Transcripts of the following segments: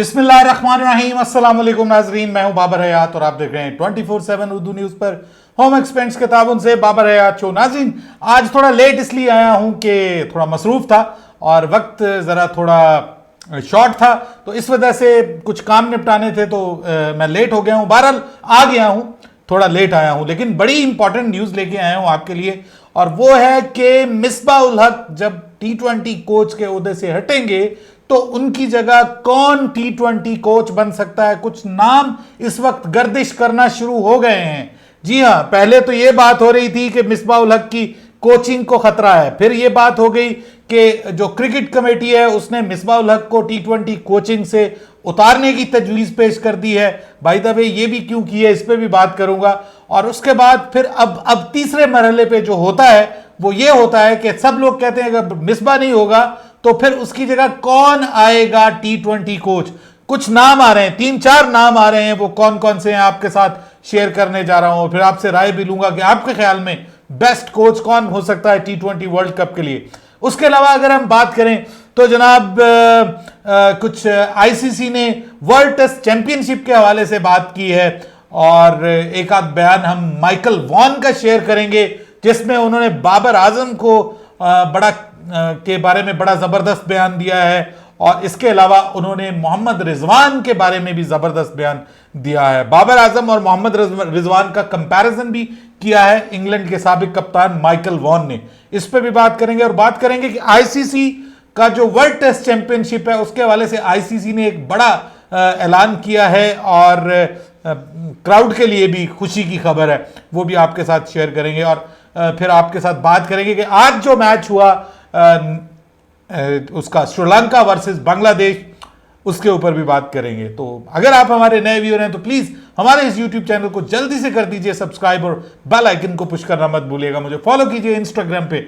बिस्मिल्लाहिर्रहमानिर्रहीम, अस्सलाम वालेकुम नाजरीन। मैं हूं बाबर हयात और आप देख रहे हैं 24/7 उर्दू न्यूज पर होम एक्सपेंस के ताबन से बाबर हयात शो। नाजरीन, आज थोड़ा लेट इसलिए आया हूं कि थोड़ा मसरूफ था और वक्त ज़रा थोड़ा शॉर्ट था, तो इस वजह से कुछ काम निपटाने थे, तो मैं लेट हो गया हूं। बहरहाल आ गया हूं, थोड़ा लेट आया हूं, लेकिन बड़ी इंपॉर्टेंट न्यूज़ लेके आया हूं आपके लिए, और वो है कि मिसबाह उल हक जब T20 कोच के ओहदे से हटेंगे तो उनकी जगह कौन T20 कोच बन सकता है। कुछ नाम इस वक्त गर्दिश करना शुरू हो गए हैं। जी हां, पहले तो यह बात हो रही थी कि मिसबाह उल हक की कोचिंग को खतरा है, फिर यह बात हो गई कि जो क्रिकेट कमेटी है उसने मिसबाह उल हक को T20 कोचिंग से उतारने की तजवीज़ पेश कर दी है। बाय द वे, ये भी क्यों की है इस पर भी बात करूंगा। और उसके बाद फिर अब तीसरे मरहले पे जो होता है वो ये होता है कि सब लोग कहते हैं अगर मिसबाह नहीं होगा तो फिर उसकी जगह कौन आएगा T20 कोच। कुछ नाम आ रहे हैं, 3-4 नाम आ रहे हैं, वो कौन कौन से हैं आपके साथ शेयर करने जा रहा हूं। फिर आपसे राय भी लूंगा कि आपके ख्याल में बेस्ट कोच कौन हो सकता है T20 वर्ल्ड कप के लिए। उसके अलावा अगर हम बात करें तो जनाब कुछ आईसीसी ने वर्ल्ड टेस्ट चैंपियनशिप के हवाले से बात की है, और एक आध बयान हम माइकल वॉन का शेयर करेंगे जिसमें उन्होंने बाबर आजम को बड़ा के बारे में बड़ा जबरदस्त बयान दिया है, और इसके अलावा उन्होंने मोहम्मद रिजवान के बारे में भी जबरदस्त बयान दिया है। बाबर आजम और मोहम्मद रिजवान का कंपैरिजन भी किया है इंग्लैंड के साबिक कप्तान माइकल वॉन ने। इस पर भी बात करेंगे, और बात करेंगे कि आईसीसी का जो वर्ल्ड टेस्ट चैंपियनशिप है उसके हवाले से आईसीसी ने एक बड़ा ऐलान किया है, और क्राउड के लिए भी खुशी की खबर है, वो भी आपके साथ शेयर करेंगे। और फिर आपके साथ बात करेंगे कि आज जो मैच हुआ उसका श्रीलंका वर्सेस बांग्लादेश, उसके ऊपर भी बात करेंगे। तो अगर आप हमारे नए व्यूअर हैं तो प्लीज हमारे इस YouTube चैनल को जल्दी से कर दीजिए सब्सक्राइब, और बेल आइकन को पुश करना मत भूलिएगा। मुझे फॉलो कीजिए इंस्टाग्राम पे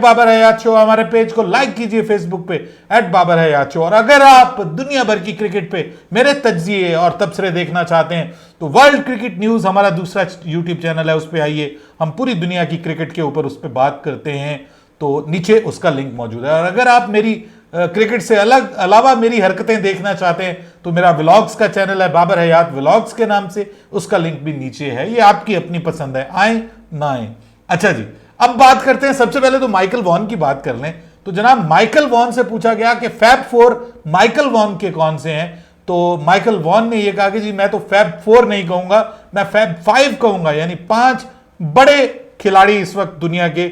@बाबरहयात शो, हमारे पेज को लाइक कीजिए फेसबुक पे @बाबरहयात शो। और अगर आप दुनिया भर की क्रिकेट पे मेरे तज्जिए और तबसरे देखना चाहते हैं तो वर्ल्ड क्रिकेट न्यूज हमारा दूसरा YouTube चैनल है, उस पर आइए, हम पूरी दुनिया की क्रिकेट के ऊपर उस पर बात करते हैं, तो नीचे उसका लिंक मौजूद है। और अगर आप मेरी क्रिकेट से अलावा मेरी हरकतें देखना चाहते हैं तो मेरा व्लॉग्स का चैनल है बाबर हयात व्लॉग्स के नाम से, उसका लिंक भी नीचे है। ये आपकी अपनी पसंद है, आए ना आए। अच्छा जी, अब बात करते हैं। सबसे पहले तो माइकल वॉन की बात कर लें। तो जनाब माइकल वॉन से पूछा गया कि फैब 4 माइकल वॉन के कौन से हैं, तो माइकल वॉन ने यह कहा कि जी मैं तो फैब 4 नहीं कहूंगा, मैं फैब 5 कहूंगा, यानी 5 बड़े खिलाड़ी इस वक्त दुनिया के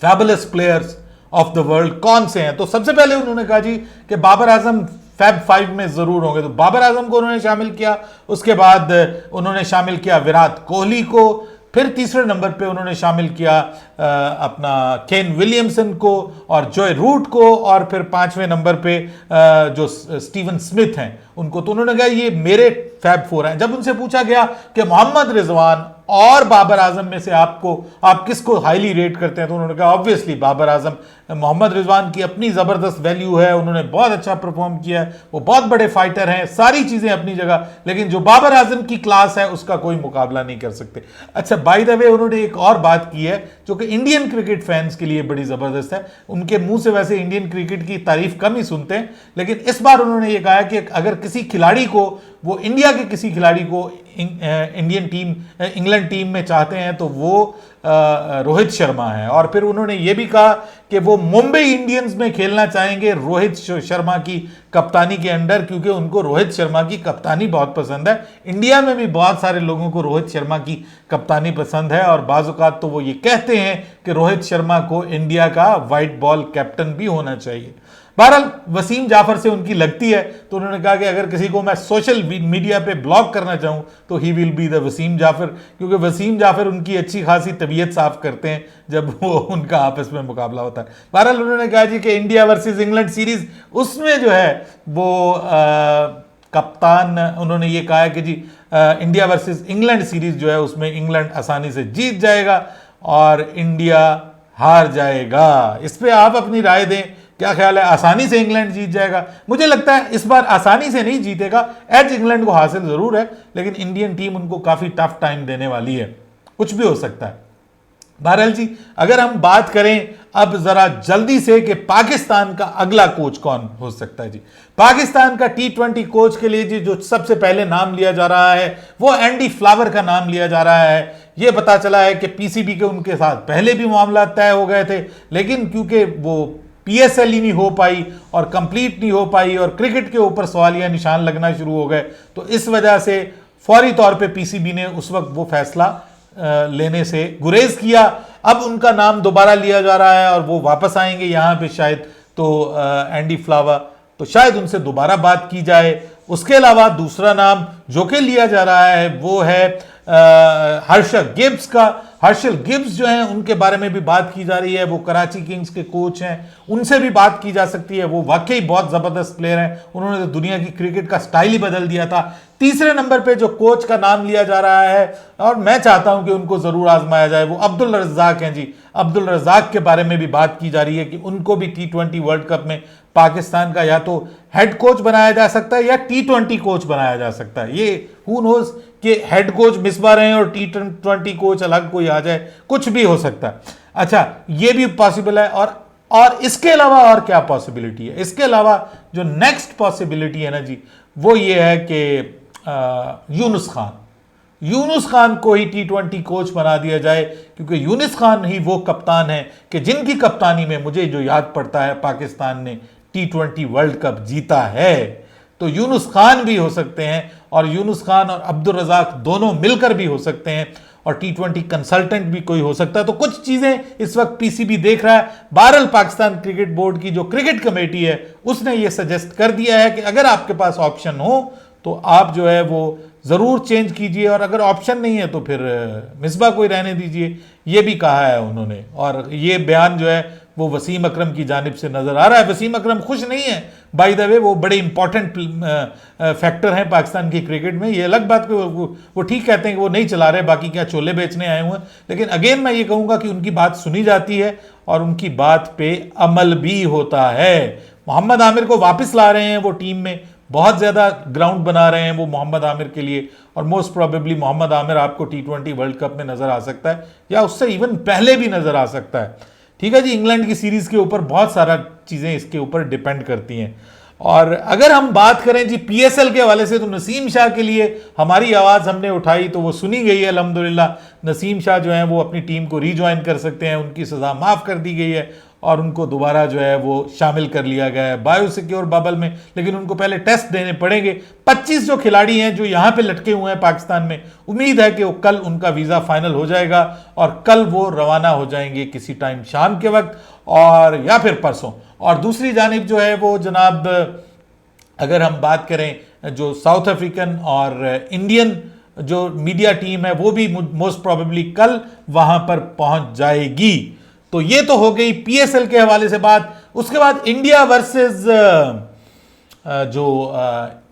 fabulous players of the world कौन से हैं। तो सबसे पहले उन्होंने कहा जी कि बाबर आजम फैब 5 में जरूर होंगे, तो बाबर आजम को उन्होंने शामिल किया। उसके बाद उन्होंने शामिल किया विराट कोहली को, फिर तीसरे नंबर पे उन्होंने शामिल किया अपना केन विलियमसन को और जॉय रूट को, और फिर 5वें नंबर पे जो स्टीवन स्मिथ हैं उनको। तो उन्होंने कहा ये मेरे फैब 4 हैं। जब उनसे पूछा गया कि मोहम्मद रिजवान और बाबर आजम में से आप किसको हाईली रेट करते हैं, तो उन्होंने कहा ऑब्वियसली बाबर आजम। मोहम्मद रिजवान की अपनी जबरदस्त वैल्यू है, उन्होंने बहुत अच्छा परफॉर्म किया है, वो बहुत बड़े फाइटर हैं, सारी चीजें अपनी जगह, लेकिन जो बाबर आजम की क्लास है उसका कोई मुकाबला नहीं कर सकते। अच्छा, बाय द वे उन्होंने एक और बात की है जो कि इंडियन क्रिकेट फैंस के लिए बड़ी जबरदस्त है। उनके मुंह से वैसे इंडियन क्रिकेट की तारीफ कम ही सुनते हैं, लेकिन इस बार उन्होंने ये कहा कि अगर किसी खिलाड़ी को, वो इंडिया के किसी खिलाड़ी को इंग्लैंड टीम में चाहते हैं तो वो रोहित शर्मा है। और फिर उन्होंने ये भी कहा कि वो मुंबई इंडियंस में खेलना चाहेंगे रोहित शर्मा की कप्तानी के अंडर, क्योंकि उनको रोहित शर्मा की कप्तानी बहुत पसंद है। इंडिया में भी बहुत सारे लोगों को रोहित शर्मा की कप्तानी पसंद है, और बाज़ औक़ात तो वो ये कहते हैं कि रोहित शर्मा को इंडिया का वाइट बॉल कैप्टन भी होना चाहिए। बहरहाल वसीम जाफर से उनकी लगती है, तो उन्होंने कहा कि अगर किसी को मैं सोशल मीडिया पे ब्लॉक करना चाहूं तो he will be the Wasim Jaffer, क्योंकि वसीम जाफर उनकी अच्छी खासी तबीयत साफ करते हैं जब वो उनका आपस में मुकाबला होता है। बहरहाल उन्होंने कहा जी कि इंडिया वर्सेस इंग्लैंड सीरीज, उसमें जो है वो कप्तान, उन्होंने ये कहा है कि जी इंडिया वर्सेस इंग्लैंड सीरीज जो है उसमें इंग्लैंड आसानी से जीत जाएगा और इंडिया हार जाएगा। इस पर आप अपनी राय दें, क्या ख्याल है, आसानी से इंग्लैंड जीत जाएगा? मुझे लगता है इस बार आसानी से नहीं जीतेगा, एज इंग्लैंड को हासिल जरूर है, लेकिन इंडियन टीम उनको काफी टफ टाइम देने वाली है, कुछ भी हो सकता है। बहरहाल जी, अगर हम बात करें अब जरा जल्दी से कि पाकिस्तान का अगला कोच कौन हो सकता है जी। पाकिस्तान का T20 कोच के लिए जी जो सबसे पहले नाम लिया जा रहा है वो एंडी फ्लावर का नाम लिया जा रहा है। ये पता चला है कि पीसीबी के उनके साथ पहले भी मामला तय हो गए थे, लेकिन क्योंकि वो पीएसएल ही नहीं हो पाई और कंप्लीट नहीं हो पाई और क्रिकेट के ऊपर सवालिया निशान लगना शुरू हो गए, तो इस वजह से फौरी तौर पे पीसीबी ने उस वक्त वो फैसला लेने से गुरेज किया। अब उनका नाम दोबारा लिया जा रहा है और वो वापस आएंगे यहाँ पे शायद, तो एंडी फ्लावर, तो शायद उनसे दोबारा बात की जाए। उसके अलावा दूसरा नाम जो कि लिया जा रहा है वो है हर्षल गिब्स का। हर्षल गिब्स जो हैं उनके बारे में भी बात की जा रही है, वो कराची किंग्स के कोच हैं, उनसे भी बात की जा सकती है। वो वाकई बहुत ज़बरदस्त प्लेयर हैं, उन्होंने तो दुनिया की क्रिकेट का स्टाइल ही बदल दिया था। तीसरे नंबर पे जो कोच का नाम लिया जा रहा है और मैं चाहता हूं कि उनको ज़रूर आजमाया जाए, वो अब्दुल रज़ाक हैं जी। अब्दुल रज़ाक के बारे में भी बात की जा रही है कि उनको भी T20 वर्ल्ड कप में पाकिस्तान का या तो हेड कोच बनाया जा सकता है या T20 कोच बनाया जा सकता है। ये हु नोज कि हेड कोच मिसबा रहे हैं और T20 कोच अलग कोई आ जाए, कुछ भी हो सकता है। अच्छा, ये भी पॉसिबल है। और इसके अलावा और क्या पॉसिबिलिटी है? इसके अलावा जो नेक्स्ट पॉसिबिलिटी है ना जी, वो ये है कि यूनुस खान को ही T20 कोच बना दिया जाए, क्योंकि यूनुस खान ही वो कप्तान है कि जिनकी कप्तानी में मुझे जो याद पड़ता है पाकिस्तान ने T20 वर्ल्ड कप जीता है। तो यूनुस खान भी हो सकते हैं और यूनुस खान और अब्दुल रज़ाक दोनों मिलकर भी हो सकते हैं और T20 कंसल्टेंट भी कोई हो सकता है। तो कुछ चीजें इस वक्त पीसीबी देख रहा है। बहरहाल पाकिस्तान क्रिकेट बोर्ड की जो क्रिकेट कमेटी है उसने ये सजेस्ट कर दिया है कि अगर आपके पास ऑप्शन हो तो आप जो है वो ज़रूर चेंज कीजिए, और अगर ऑप्शन नहीं है तो फिर मिसबा कोई रहने दीजिए, ये भी कहा है उन्होंने। और ये बयान जो है वो वसीम अकरम की जानिब से नज़र आ रहा है। वसीम अकरम खुश नहीं है, बाय द वे, वो बड़े इंपॉर्टेंट फैक्टर हैं पाकिस्तान की क्रिकेट में। ये अलग बात कि वो ठीक कहते हैं कि वो नहीं चला रहे, बाकी क्या चोले बेचने आए हुए हैं, लेकिन अगेन मैं ये कहूँगा कि उनकी बात सुनी जाती है और उनकी बात पे अमल भी होता है। मोहम्मद आमिर को वापस ला रहे हैं वो टीम में, बहुत ज़्यादा ग्राउंड बना रहे हैं वो मोहम्मद आमिर के लिए, और मोस्ट प्रोबेबली मोहम्मद आमिर आपको T20 वर्ल्ड कप में नज़र आ सकता है या उससे इवन पहले भी नज़र आ सकता है। ठीक है जी, इंग्लैंड की सीरीज़ के ऊपर बहुत सारा चीज़ें इसके ऊपर डिपेंड करती हैं। और अगर हम बात करें जी पीएसएल के हवाले से, तो नसीम शाह के लिए हमारी आवाज़ हमने उठाई तो वो सुनी गई है अल्हम्दुलिल्लाह। नसीम शाह जो हैं वो अपनी टीम को रीज्वाइन कर सकते हैं, उनकी सज़ा माफ़ कर दी गई है और उनको दोबारा जो है वो शामिल कर लिया गया है बायो सिक्योर बबल में, लेकिन उनको पहले टेस्ट देने पड़ेंगे। 25 जो खिलाड़ी हैं जो यहाँ पे लटके हुए हैं पाकिस्तान में, उम्मीद है कि वो कल उनका वीज़ा फाइनल हो जाएगा और कल वो रवाना हो जाएंगे किसी टाइम शाम के वक्त और या फिर परसों। और दूसरी जानिब जो है वो जनाब, अगर हम बात करें जो साउथ अफ्रीकन और इंडियन जो मीडिया टीम है वो भी मोस्ट प्रोबेबली कल वहाँ पर पहुँच जाएगी। तो ये तो हो गई पीएसएल के हवाले से बात। उसके बाद इंडिया वर्सेस जो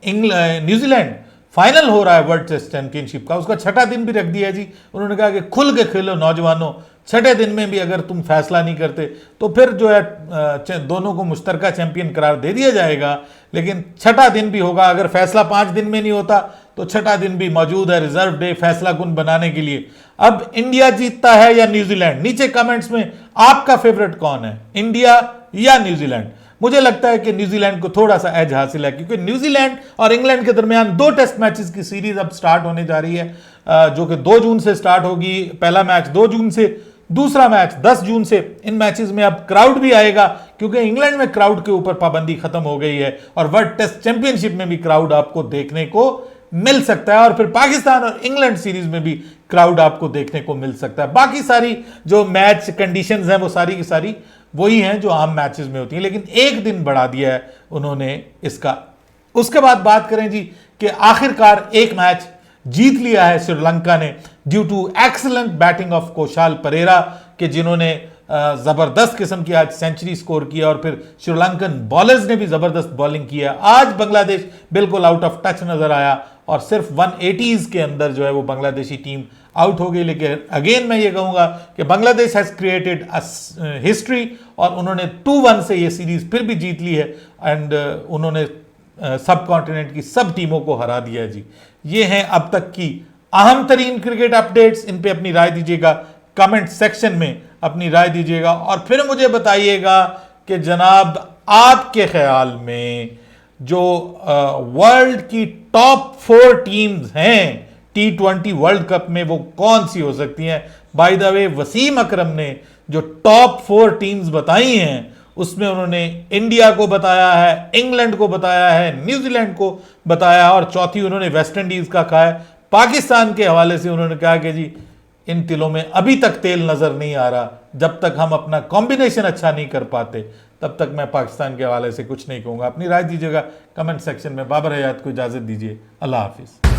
न्यूजीलैंड फाइनल हो रहा है वर्ल्ड टेस्ट चैंपियनशिप का, उसका छठा दिन भी रख दिया जी। उन्होंने कहा कि खुल के खेलो नौजवानों, छठे दिन में भी अगर तुम फैसला नहीं करते तो फिर जो है दोनों को मुश्तरका चैंपियन करार दे दिया जाएगा, लेकिन छठा दिन भी होगा। अगर फैसला 5 दिन में नहीं होता तो छठा दिन भी मौजूद है रिजर्व डे फैसला कुन बनाने के लिए। अब इंडिया जीतता है या न्यूजीलैंड? नीचे कमेंट्स में आपका फेवरेट कौन है, इंडिया या न्यूजीलैंड? मुझे लगता है कि न्यूजीलैंड को थोड़ा सा एज हासिल है, क्योंकि न्यूजीलैंड और इंग्लैंड के दरमियान 2 टेस्ट मैचेस की सीरीज अब स्टार्ट होने जा रही है, जो कि 2 जून से स्टार्ट होगी। पहला मैच 2 जून से, दूसरा मैच 10 जून से। इन मैचेस में अब क्राउड भी आएगा, क्योंकि इंग्लैंड में क्राउड के ऊपर पाबंदी खत्म हो गई है और वर्ल्ड टेस्ट चैंपियनशिप में भी क्राउड आपको देखने को मिल सकता है, और फिर पाकिस्तान और इंग्लैंड सीरीज में भी क्राउड आपको देखने को मिल सकता है। बाकी सारी जो मैच कंडीशंस हैं वो सारी की सारी वही हैं जो आम मैचेस में होती हैं, लेकिन एक दिन बढ़ा दिया है उन्होंने इसका। उसके बाद बात करें जी कि आखिरकार एक मैच जीत लिया है श्रीलंका ने due to excellent batting of Kusal Perera, के जिन्होंने जबरदस्त किस्म की आज सेंचुरी स्कोर किया, और फिर श्रीलंकन बॉलर्स ने भी जबरदस्त बॉलिंग किया। आज बांग्लादेश बिल्कुल आउट ऑफ टच नजर आया और सिर्फ 180s के अंदर जो है वो बांग्लादेशी टीम आउट हो गई। लेकिन अगेन मैं ये कहूंगा कि बांग्लादेश हैज क्रिएटेड हिस्ट्री और उन्होंने 2-1 से ये सीरीज फिर भी जीत ली है, एंड उन्होंने सब कॉन्टिनेंट की सब टीमों को हरा दिया जी। ये हैं अब तक की अहम तरीन क्रिकेट अपडेट्स, इन पे अपनी राय दीजिएगा। कमेंट सेक्शन में अपनी राय दीजिएगा और फिर मुझे बताइएगा कि जनाब आपके ख्याल में जो वर्ल्ड की टॉप 4 टीम्स हैं T20 वर्ल्ड कप में वो कौन सी हो सकती हैं। बाय द वे वसीम अकरम ने जो टॉप 4 टीम्स बताई हैं उसमें उन्होंने इंडिया को बताया है, इंग्लैंड को बताया है, न्यूजीलैंड को बताया और चौथी उन्होंने वेस्ट इंडीज का कहा है। पाकिस्तान के हवाले से उन्होंने कहा कि जी इन तिलों में अभी तक तेल नजर नहीं आ रहा, जब तक हम अपना कॉम्बिनेशन अच्छा नहीं कर पाते तब तक मैं पाकिस्तान के हवाले से कुछ नहीं कहूंगा। अपनी राय दीजिएगा कमेंट सेक्शन में। बाबर हयात को इजाजत दीजिए, अल्लाह हाफिज।